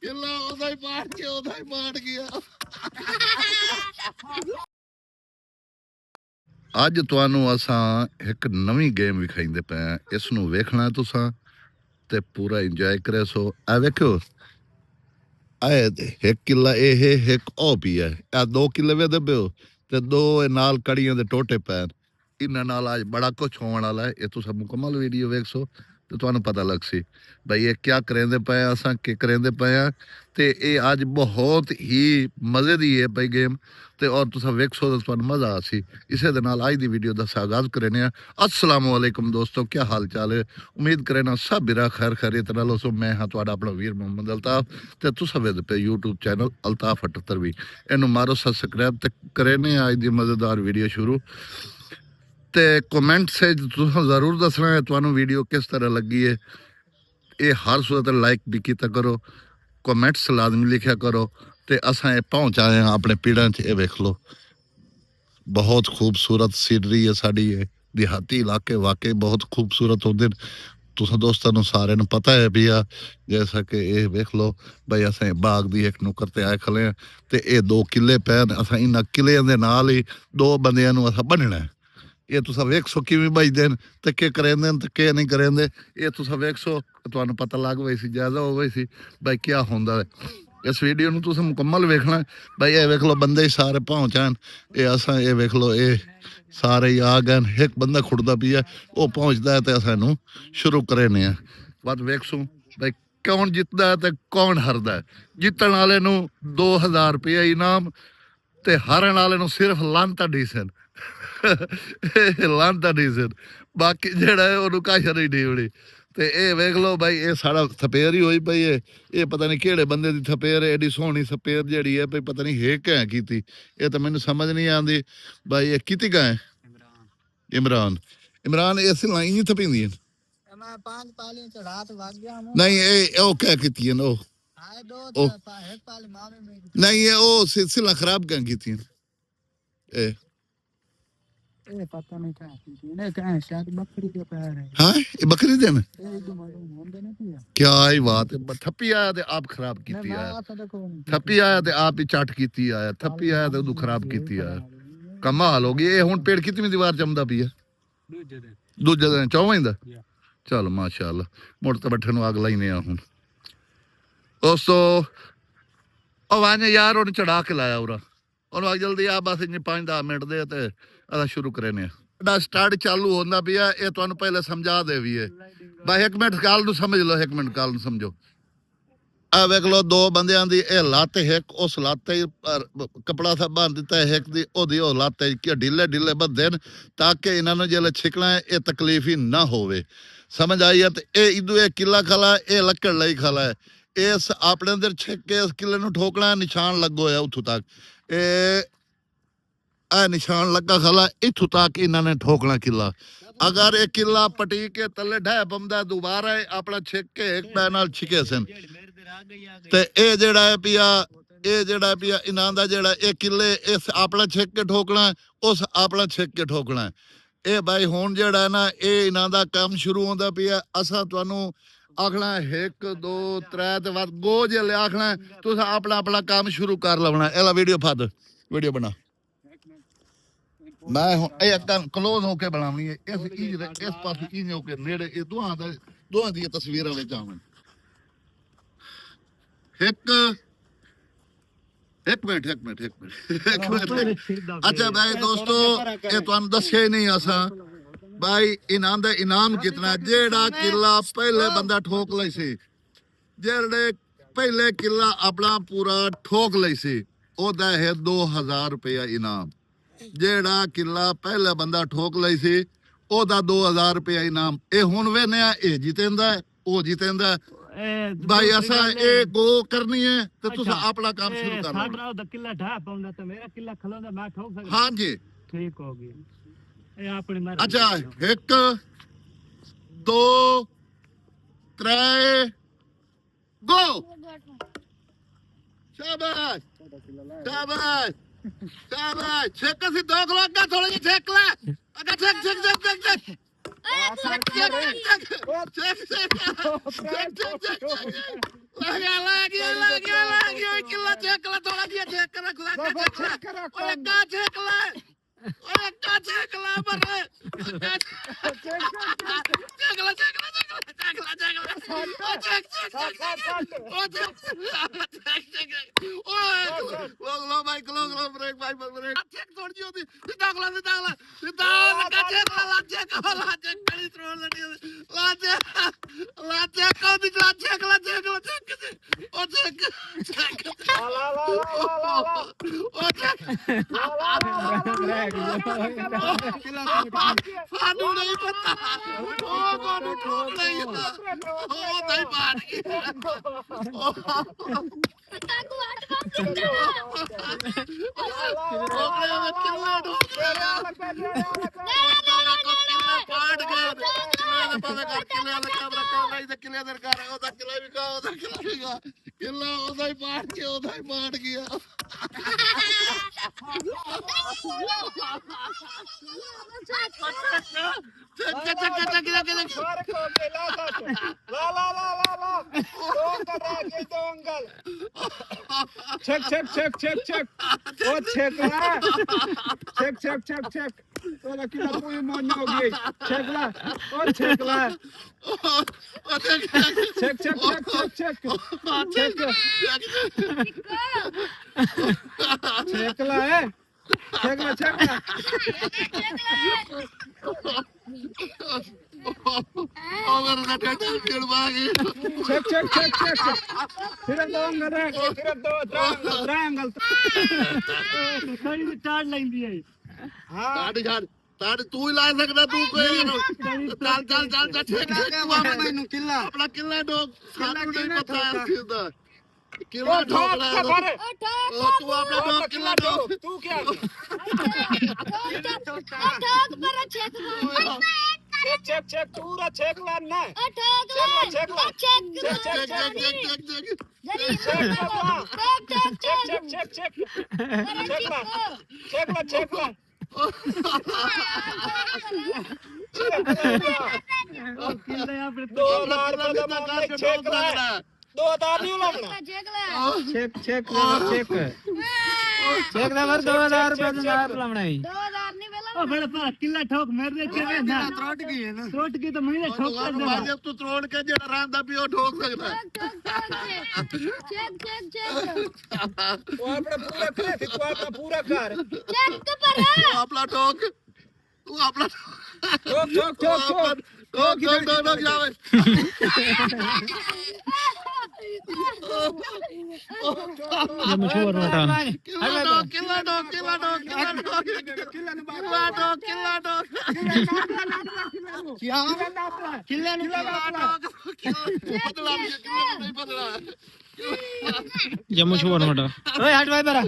ਕਿੱਲਾ ਉਹਦਾ ਹੀ ਪਾੜ ਗਿਆ ਅੱਜ ਤੁਹਾਨੂੰ ਅਸਾਂ ਇੱਕ ਨਵੀਂ ਗੇਮ ਵਿਖਾਈਂਦੇ ਪਏ ਆ ਇਸ ਨੂੰ ਵੇਖਣਾ ਤੁਸਾਂ ਤੇ ਪੂਰਾ ਇੰਜੋਏ ਕਰੇ ਸੋ ਆ ਵੇਖੋ ਆਏ ਤੇ ਇੱਕ ਕਿੱਲਾ ਇਹ ਇੱਕ ਉਹ ਵੀ ਹੈ ਆ 2 ਕਿੱਲੇ ਵੇ ਪਿਓ ਤੇ 2 ਨਾਲ ਕੜੀਆਂ ਦੇ ਟੋਟੇ ਪੈਣ ਇਹਨਾਂ ਨਾਲ ਅੱਜ ਬੜਾ ਕੁਛ ਹੋਣ ਵਾਲਾ ਹੈ ਇਹ ਤੁਸੀਂ ਮੁਕੰਮਲ ਵੀਡੀਓ ਵੇਖੋ ਤੇ ਤੁਹਾਨੂੰ ਪਤਾ ਲੱਗ ਸੀ ਬਈ ਇਹ ਕੀ ਕਰਿੰਦੇ ਪਏ ਆ ਅਸਾਂ ਕੀ ਕਰਿੰਦੇ ਪਏ ਆ ਤੇ ਇਹ ਅੱਜ ਬਹੁਤ ਹੀ ਮਜ਼ੇ ਦੀ ਹੈ ਪਈ ਗੇਮ ਤੇ ਔਰ ਤੁਸੀਂ ਵੇਖੋ ਤਾਂ ਤੁਹਾਨੂੰ ਮਜ਼ਾ ਆ ਸੀ ਇਸੇ ਦੇ ਨਾਲ ਅੱਜ ਦੀ ਵੀਡੀਓ ਦਾ ਆਗਾਜ਼ ਕਰਨੇ ਆ अस्सलाम वालेकुम दोस्तों क्या हाल चाल है उम्मीद करें सब बिरा खैर खैरियत नाल सो मैं हाँ तुहाडा अपना वीर मोहम्मद अल्ताफ ते तुसां वेद पे यूट्यूब चैनल अल्ताफ 78 भी इनू मारो सब्सक्राइब ते करेने आज दी मज़ेदार वीडियो शुरू ते कमेंट से तुसां ज़रूर दसना है तुहानू वीडियो किस तरह लगी है ये हर सूरत लाइक भी कीता करो कमेंट्स लाजमी लिखा करो ते असां पहुँच आए हैं अपने पीड़ां च ये वेख लो बहुत खूबसूरत सीनरी है साड़ी ये देहाती इलाके वाकई बहुत खूबसूरत होंगे तुसां दोस्तां नूं सारे नूं पता है भी आ जैसा कि ये वेख लो भाई असें बाग दी एक नुक्कर ते आए खले ते ये 2 किले पैन असां इन्हां किलियां दे नाल ही 2 बंदियां नूं असां बन्नना है ये तुसां वेखो किवें बजदे न ते के करेंदे न ते के नहीं करेंदे ये तुसां वेखो तुहानूं पता लग वई सी जायज़ा होवे सी भाई क्या हुंदा है इस वीडियो नूं तुसीं मुकम्मल वेखना भाई ये वेख लो बंदे ही सारे पहुँच आन ये असां ये वेख लो ये सारे ही आ गए एक बंदा खुड़दा पिया वो पहुँचता है तो असां शुरू करेने आ बस वेखसूं भाई कौन जितदा है ते कौन हारदा है जितण वाले नूं 2000 रुपया इनाम ते हारन वाले नूं सिर्फ लांता डीसन लांता डीसन बाकी जेड़ा है ओनूं काश नहीं डीवड़ी ते ये वेख लो भाई ये सारा थपेर ही होई पई है ये पता नहीं केड़े बंदे दी थपेर है एडी सोहनी थपेर जेड़ी है भाई पता नहीं है क्या कीती ये तो मैनूं समझ नहीं आंदी भाई ये कीती का है इमरान इमरान इस लाइन नहीं थपींदी मैं 5 पालियां चढ़ा तो भाग गया हूं नहीं ये ओ क्या कीती है ओ आए 2 एक पाली मामे में नहीं ये ओ सिलसिला खराब क्या कीती है ए पता नहीं क्या ने कहा शायद बकरी के पैर है हाँ ये बकरी देन ए तो मालूम होंदे नहीं किया क्या ही बात है थप्पी आया ते आप खराब कीती है थप्पी आया ते आप ही चट कीती आया थप्पी आया ते उदू खराब कीती आया कमाल हो गई ये हुन पेड़ कितनी दीवार चमदा पई है दूजे दिन चौवें दा चल माशाअल्लाह मुड़ ते बैठे नु आग लाइने आ हुन दोस्तों ओ वाने यार उन चढ़ा के लाया उरा और आग जल्दी आ बस इन्ने 5-10 मिनट दे ते अदा शुरू करेने आ स्टार्ट चालू होंदा पिया ये तुहानू पहले समझा दे भी है भाई 1 मिनट काल नु समझ लो 1 मिनट काल नु समझो आ वेख लो 2 बंदियां दी ए लत एक उस लत कपड़ा सा बांध दिता है एक दी ओदी ओ लत कि ढीले ढीले बधे न ताकि इन्हां नूं जेले छिकना है ये तकलीफ ही ना होवे समझ आई है ते ए इदू ए किला खला ए लकड़ लई खला है इस अपने अंदर छिक के इस किले नूं ठोकना निशान लगो है उथों तक ए आ निशान लगा खला इथों तक इन्होंने ठोकना किला अगर एक किला पटी के तले ढह पमदा दोबारा अपना छिक के एक पैर नाल छिके सन ते ए जेड़ा है पिया इन्हां दा जेड़ा ए किले इस अपना छिक के ठोकना उस अपना छिक के ठोकना ए भाई हुण जेड़ा है ना ए इन्हां दा काम शुरू होंदा पिया असां तुहानू आखना 1 2 3 ते बाद गो जे आखना तुसां अपना अपना काम शुरू कर लवना एला वीडियो फद वीडियो बना मैं क्लोज होके बनानी है इस पास होके नेड़े ये दोहां दी तस्वीरां विच आवन एक मिनट अच्छा भाई दोस्तों ये तुहानू दस्सिया ही नहीं असां भाई इनाम दा इनाम कितना जेड़ा किला पहले बंदा ठोक लई सी जेड़े पहले किला अपना पूरा ठोक लई सी ओदा है 2000 रुपया इनाम जेड़ा किला पहले बंदा ठोक लई सी ओदा 2000 रुपया इनाम ए हुन वेने ए जितेंदा ओ जितेंदा भाई असा ए गो करनी है ते तुसा अपना काम शुरू कर लो साडा दा किला ढा पाउंदा ते मेरा किला खलोंदा मैं ठोक सकदा हां जी ठीक हो गई ए अपनी मर्जी अच्छा 1 2 3 गो शाबाश शाबाश शाबाश छेक सी 2 किलो का थोड़ा जी छेक ले अगर छेक लग गया ਸਾਨੂੰ ਨਹੀਂ ਪਤਾ ਉਹ ਕੋਨੂੰ ਠੋਕ ਲਈ ਉਹ ਨਹੀਂ ਪਾੜ ਗਈ ਕਿੱਲਾ ਉਹਦਾ ਹੀ ਪਾੜ ਕੇ ਉਹਦਾ ਹੀ ਪਾੜ ਗਿਆ Check. Oh, check la. Check. Toda aqui na punha monogui. Check la. Oh, check la. Check. Check la, eh. Check la. Over the Check. फिर दो triangle. ਕਈ ਚਾੜ ਲੈਂਦੀ ਹੈ ਤਾੜ ਤੂੰ ਹੀ ਲਾ ਸਕਦਾ ਤੂੰ ਕੋਈ ਚੱਲ ਠੀਕ ਮੈਨੂੰ ਕਿੱਲਾ ਆਪਣਾ ਕਿੱਲਾ ਡੋਗ ਸਾਨੂੰ ਨਹੀਂ ਪਤਾ ਕਿਦਾ ਕਿੱਲਾ ਡੋਗਲਾ ਉਹ ਤੂੰ ਆਪਣਾ ਡੋਗ ਕਿੱਲਾ ਡੋਗ ਤੂੰ ਕੀ check ਪੂਰਾ check ਲਾਨਾ check ਕਿੰਨੇ ਆ ਫਿਰ ਦੋ ਮਾਰ ਦਾ ਮਾਰ check ਲਾ ਦੋ ਤਾਰ ਨਹੀਂ ਲਾਉਣਾ check ਦਾ ਵਰ 2000 ਰੁਪਏ ਦਾ ਨਾਪ ਲਾਉਣਾ ਹੈ 2000 ਨਹੀਂ ਵੇਲਾ ਉਹ ਫਿਰ ਭਾ ਕਿੱਲਾ ਠੋਕ ਮੇਰੇ ਕਿਵੇਂ ਨਾ ਟੁੱਟ ਗਈ ਹੈ ਨਾ ਟੁੱਟ ਗਈ ਤਾਂ ਮੈਂ ਠੋਕ ਕਰ ਦੇਣਾ ਬਾਜੇ ਤੂੰ ਤਰੋੜ ਕੇ ਜਿਹੜਾ ਰਾਂਦਾ ਵੀ ਉਹ ਠੋਕ ਸਕਦਾ check ਉਹ ਆਪਣਾ ਪੂਰਾ ਕਰ ਤੂੰ ਆਪਣਾ ਪੂਰਾ ਕਰ check ਪਰ ਤੂੰ ਆਪਣਾ ਠੋਕ ਤੂੰ ਆਪਣਾ ਠੋਕ ਜਾਵੇ ਮਸ਼ਹੂਰ ਨੋਟਾ ਕਿੱਲਾ ਡੋਗ ਕਿੱਲੇ ਨੂੰ ਬਦਲਾ ਜੰਮੂ ਸ਼ੋਰ ਨੋਟਾ ਓਏ ਹਟ ਭਾਈ ਬਰਾ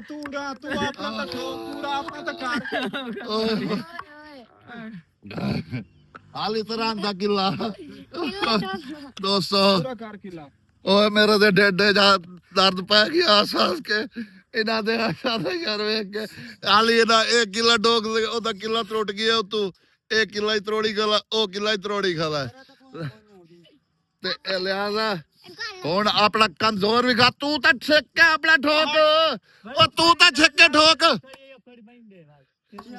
ਤੂੰ ਆਪਣਾ ਪੂਰਾ ਆਪਣਾ ਤਾਂ ਕਰ ਹਾਲੀ ਤਰ੍ਹਾਂ ਦਾ ਕਿੱਲਾ ਦੋਸਤੋ ਪੂਰਾ ਕਰ ਕਿਲਾ ਓਏ ਮੇਰੇ ਦੇ ਡੇਡੇ ਜਾ ਦਰਦ ਪੈ ਗਿਆ ਆਸਾਸ ਕੇ ਇਹਨਾਂ ਦੇ ਆਸ਼ਾ ਦਾ ਯਾਰ ਵੇਖ ਕੇ ਹਾਲੀ ਇਹਦਾ 1 ਕਿੱਲਾ ਡੋਗ ਉਹਦਾ ਕਿੱਲਾ ਟੁੱਟ ਗਿਆ ਉਹ ਤੂੰ 1 ਕਿੱਲਾ ਹੀ ਤਰੋੜੀ ਖਲਾ ਉਹ ਕਿੱਲਾ ਹੀ ਤਰੋੜੀ ਖਲਾ ਤੇ ਇਹ ਲਿਆza ਹੁਣ ਆਪਣਾ ਕਮਜ਼ੋਰ ਵਿਖਾ ਤੂੰ ਤਾਂ ਛਿੱਕ ਕੇ ਆਪਣਾ ਠੋਕ ਉਹ ਤੂੰ ਤਾਂ ਛਿੱਕ ਕੇ ਠੋਕ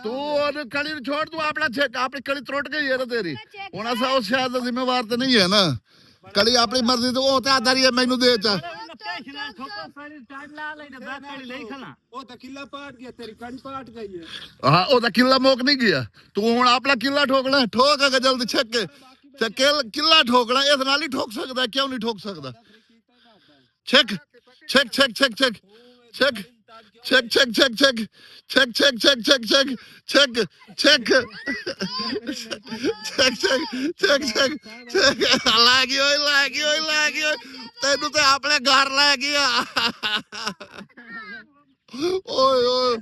ਤੂੰ ਉਹਨੂੰ ਕਲੀ ਨੂੰ ਛੋੜ ਤੂੰ ਆਪਣਾ ਛਿੱਕ ਆਪਣੀ ਕਲੀ ਤਰੁੱਟ ਗਈ ਹੈ ਨਾ ਤੇਰੀ ਹੁਣ ਅਸਾਂ ਉਸ ਸ਼ਾਇਦ ਦਾ ਜ਼ਿੰਮੇਵਾਰ ਤੇ ਨਹੀਂ ਹੈ ਨਾ ਕਲੀ ਆਪਣੀ ਮਰਜ਼ੀ ਤੋਂ ਉਹ ਤੇ ਆਦਾਰੀ ਮੈਨੂੰ ਦੇ ਚਾ ਉਹ ਤਾਂ ਕਿਲਾ ਪਾਟ ਗਿਆ ਤੇਰੀ ਕੰਨ ਪਾਟ ਗਈ ਹੈ ਹਾਂ ਉਹਦਾ ਕਿੱਲਾ ਮੁੱਕ ਨਹੀਂ ਗਿਆ ਤੂੰ ਹੁਣ ਆਪਣਾ ਕਿੱਲਾ ਠੋਕਣਾ ਠੋਕ ਕੇ ਜਲਦੀ ਛਿੱਕ ਕੇ ਤੇ ਕਿੱਲਾ ਠੋਕਣਾ ਇਸ ਨਾਲ ਹੀ ਠੋਕ ਸਕਦਾ ਕਿਉਂ ਨਹੀਂ ਠੋਕ ਸਕਦਾ ਛਿੱਕ ਲਾਗੀ ਓਏ ਤੈਨੂੰ ਤੇ ਆਪਣੇ ਘਰ ਲੈ ਗਿਆ ਓਏ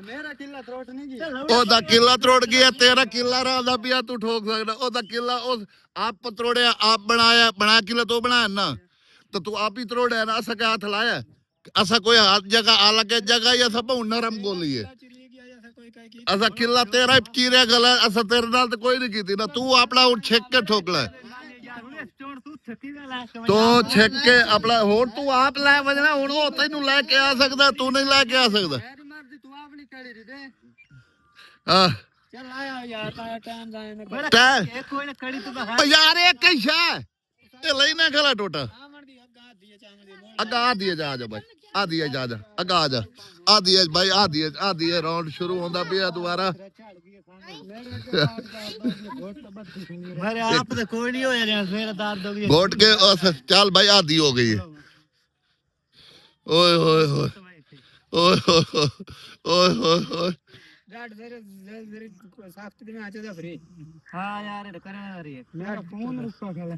ਮੇਰਾ ਕਿਲਾ ਉਹਦਾ ਕਿੱਲਾ ਤੋੜ ਗਿਆ, ਤੇਰਾ ਕਿੱਲਾ ਰਾਦਾ ਪਿਆ, ਤੂੰ ਠੋਕ ਸਕਦਾ ਉਹਦਾ ਕਿੱਲਾ। ਉਸ ਆਪ ਤੋੜਿਆ, ਆਪ ਬਣਾ ਕਿੱਲਾ ਤੂੰ ਬਣਾਇਆ ਨਾ, ਤਾਂ ਤੂੰ ਆਪ ਹੀ ਤੋੜਿਆ ਨਾ। ਅਸਾਂ ਕਾ ਹੱਥ ਲਾਇਆ, ਅਸਾਂ ਕੋਈ ਹੱਥ ਜਗ੍ਹਾ ਆ ਲੱਗੇ ਜਗ੍ਹਾ ਜਾਂ ਸਭ ਨਰਮ ਗੋਲੀਏ। ਅਸਾਂ ਕਿੱਲਾ ਤੇਰਾ ਚੀਰਿਆ ਗਲਾ, ਅਸਾਂ ਤੇਰੇ ਨਾਲ ਤੇ ਕੋਈ ਨਹੀਂ ਕੀਤੀ ਨਾ। ਤੂੰ ਆਪਣਾ ਹੁਣ ਛਿੱਕ ਕੇ ਠੋਕ ਲੈ, ਤੂੰ ਛਿੱਕ ਕੇ ਆਪਣਾ। ਹੁਣ ਤੂੰ ਆਪ ਲੈ ਵਜਣਾ, ਹੁਣ ਉਹ ਤੈਨੂੰ ਲੈ ਕੇ ਆ ਸਕਦਾ, ਤੂੰ ਨਹੀਂ ਲੈ ਕੇ ਆ ਸਕਦਾ। ਆ ਚੱਲ ਆਇਆ ਯਾਰ ਤਾਂ ਟਾਈਮ ਜਾਏ ਨਾ ਟੈ ਇੱਕ ਕੋਈ ਨਾ ਕੜੀ ਤੂੰ ਓ ਯਾਰ ਇਹ ਕਈ ਸ਼ਾ ਇਹ ਲੈਣਾ ਖਲਾ ਟੋਟਾ ਅਗਾ ਦੀ ਜਾ ਬਾਈ, ਆ ਦੀ ਜਾ ਅਗਾ ਆ ਜਾ, ਆ ਦੀ ਬਾਈ, ਆ ਦੀ ਰਾਉਂਡ ਸ਼ੁਰੂ ਹੁੰਦਾ ਪਿਆ ਦੁਬਾਰਾ। ਮੇਰੇ ਆਪ ਤੇ ਕੋਈ ਨਹੀਂ ਹੋਇਆ ਰਿਹਾ, ਮੇਰਾ ਦਰਦ ਹੋ ਗਿਆ ਘੋਟ ਕੇ ਚੱਲ ਬਾਈ, ਆਦੀ ਹੋ ਗਈ ਹੈ। ਓਏ ਹੋਏ ਹੋਏ ਓਏ ਹੋਏ ਓਏ ਹੋਏ ਹੋਏ। ਡਾਟ ਜ਼ਰੇ ਸਾਫਟ ਦੇ ਆਚਾ ਜਾ ਫਰੀ। ਹਾਂ ਯਾਰ ਇਹ ਕਰਾਂ ਰਹੀ ਹੈ ਮੇਰਾ ਫੋਨ ਰੁਕਾ ਖਲਾ।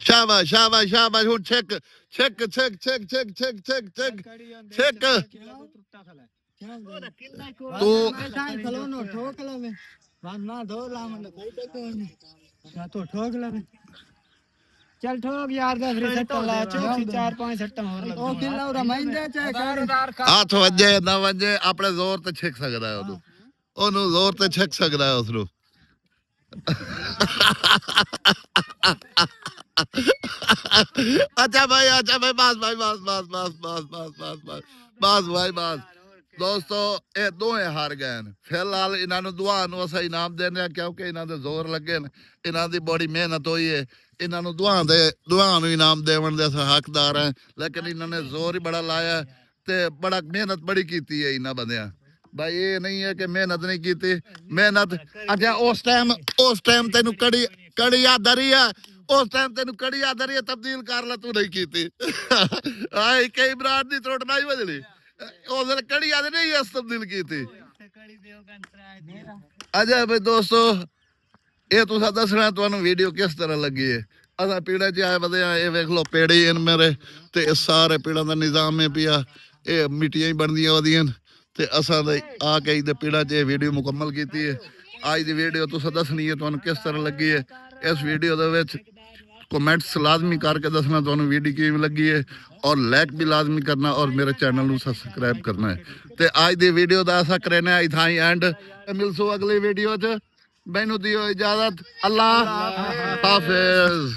ਸ਼ਾਬਾਸ਼ ਸ਼ਾਬਾਸ਼ ਸ਼ਾਬਾਸ਼। ਹੁਣ ਛਿੱਕ ਛਿੱਕ ਛਿੱਕ ਛਿੱਕ ਛਿੱਕ ਛਿੱਕ ਛਿੱਕ ਛਿੱਕ ਛਿੱਕ। ਤੂੰ ਖਲੋ ਨੋ ਠੋਕ ਲਵੇ ਨਾ ਦੋ ਲਾਮਨ ਕੋਈ ਤੇ ਕੋਈ ਨਹੀਂ ਨਾ ਤੋ ਠੋਕ ਲਵੇ। ਚੱਲ ਠੋਕ ਯਾਰ ਦਾ ਫਰੀ ਸੱਟ ਲਾ ਚੌਕੀ 4-5 ਸੱਟਾਂ ਹੋਰ ਲੱਗ। ਉਹ ਕਿੰਨਾ ਉਰਾ ਮਹਿੰਦੇ ਚੈ ਕਰ ਹੱਥ ਵੱਜੇ ਨਾ ਵੱਜੇ, ਆਪਣੇ ਜ਼ੋਰ ਤੇ ਛਿੱਕ ਸਕਦਾ ਹੈ ਉਹਨੂੰ, ਉਹਨੂੰ ਜ਼ੋਰ ਤੇ ਛਿੱਕ ਸਕਦਾ ਹੈ ਉਸਨੂੰ। अच्छा भाई बस भाई बस बस बस बस बस बस बस बस भाई बस। ਦੋਸਤੋ ਇਹ ਦੋਵੇਂ ਹਾਰ ਗਏ ਨੇ। ਫਿਲਹਾਲ ਇਹਨਾਂ ਨੂੰ ਦੁਆ ਨੂੰ ਅਸੀਂ ਇਨਾਮ ਦੇਣੇ ਆ, ਕਿਉਂਕਿ ਇਹਨਾਂ ਦੇ ਜ਼ੋਰ ਲੱਗੇ ਨੇ, ਇਹਨਾਂ ਦੀ ਬੜੀ ਮਿਹਨਤ ਹੋਈ ਹੈ। ਇਹਨਾਂ ਨੂੰ ਦੁਆ ਨੂੰ ਇਨਾਮ ਦੇਵਣ ਦੇ ਅਸੀਂ ਹੱਕਦਾਰ ਹਾਂ, ਲੇਕਿਨ ਇਹਨਾਂ ਨੇ ਜ਼ੋਰ ਹੀ ਬੜਾ ਲਾਇਆ ਤੇ ਬੜਾ ਮਿਹਨਤ ਬੜੀ ਕੀਤੀ ਹੈ ਇਹਨਾਂ ਬੰਦਿਆਂ। ਭਾਈ ਇਹ ਨਹੀਂ ਹੈ ਕਿ ਮਿਹਨਤ ਨਹੀਂ ਕੀਤੀ, ਮਿਹਨਤ। ਅੱਛਾ ਉਸ ਟਾਈਮ ਤੈਨੂੰ ਕੜੀ ਯਾਦ ਆ ਰਹੀ ਆ, ਉਸ ਟਾਈਮ ਤੈਨੂੰ ਕੜੀ ਯਾਦ ਆ ਰਹੀ ਹੈ, ਤਬਦੀਲ ਕਰ ਲੈ, ਤੂੰ ਨਹੀਂ ਕੀਤੀ। ਆਏ ਕਈ ਬਰਾੜ ਦੀ ਤਰੋਟ ਨਹੀਂ ਬਦਲੀ, ਉਸ ਦਿਨ ਕੜੀ ਯਾਦ ਨਹੀਂ ਇਸ ਤਬਦੀਲ ਕੀਤੀ। ਅੱਛਾ ਬਈ ਦੋਸਤੋ, ਇਹ ਤੁਸੀਂ ਦੱਸਣਾ ਤੁਹਾਨੂੰ ਵੀਡੀਓ ਕਿਸ ਤਰ੍ਹਾਂ ਲੱਗੀ ਹੈ। ਅਸਾਂ ਪੀੜਾ 'ਚ ਆਏ ਵਧੇ ਆ, ਇਹ ਵੇਖ ਲਓ ਪੇੜੇ ਇਨ ਮੇਰੇ ਤੇ ਇਹ ਸਾਰੇ ਪੀੜਾਂ ਦਾ ਨਿਜ਼ਾਮ ਹੈ ਪਿਆ, ਇਹ ਮਿੱਟੀਆਂ ਹੀ ਬਣਦੀਆਂ ਉਹਦੀਆਂ ਤੇ ਅਸਾਂ ਦੇ ਆ ਕੇ ਇਹਦੇ ਪੀੜਾ 'ਚ ਇਹ ਵੀਡੀਓ ਮੁਕੰਮਲ ਕੀਤੀ ਹੈ। ਅੱਜ ਦੀ ਵੀਡੀਓ ਤੁਸੀਂ ਦੱਸਣੀ ਹੈ ਤੁਹਾਨੂੰ ਕਿਸ ਤਰ੍ਹਾਂ ਲੱਗੀ ਹੈ। ਇਸ ਵੀਡੀਓ ਦੇ ਵਿੱਚ कमेंट्स लाजमी करके दसना ਤੁਹਾਨੂੰ ਵੀਡੀਓ ਕਿਵੇਂ ਲੱਗੀ ਹੈ, और लाइक भी लाजमी करना और मेरे चैनल ਨੂੰ सब्सक्राइब करना है। ਤੇ ਅੱਜ ਦੀ ਵੀਡੀਓ ਦਾ ਅਸਾਂ ਕਰਨਾ ਹੈ ਇਥਾਂ ਹੀ ਐਂਡ। ਮਿਲਸੋ ਅਗਲੀ ਵੀਡੀਓ 'ਚ, ਮੈਨੂੰ ਦਿਓ ਇਜਾਜ਼ਤ। ਅੱਲਾਹ ਹਾਫਿਜ਼।